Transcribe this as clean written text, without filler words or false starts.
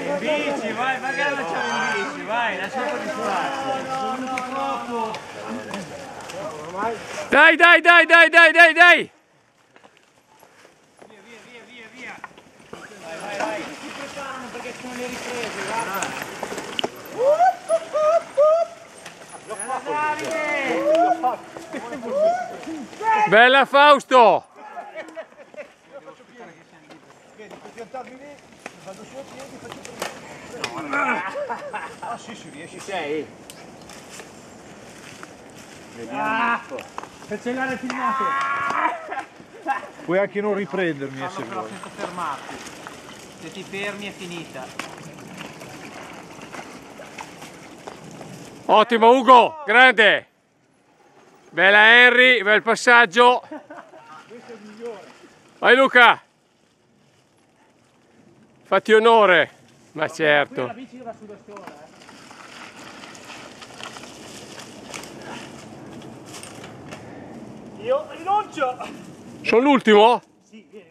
In bici, vai, magari lasciamo in bici, vai, lasciamo un po' di spazio. Dai, dai, dai, dai, dai, dai, dai! Via. Vai. Si preparano perché sono le riprese, va. Bella Fausto! Vedi, puoi piantarmi lì, vado su a piedi, faccio prima. Ah sì, si riesce. Ci sei? Cancellare filmato. Puoi anche non riprendermi se Però vuoi. senza fermarti. Se ti fermi è finita. Ottimo Ugo, grande! Bella Henry, bel passaggio! Questo è il migliore. Vai Luca! Fatti onore! Ma certo! La bici va su da sola, Io rinuncio! Sono l'ultimo? Sì, vieni.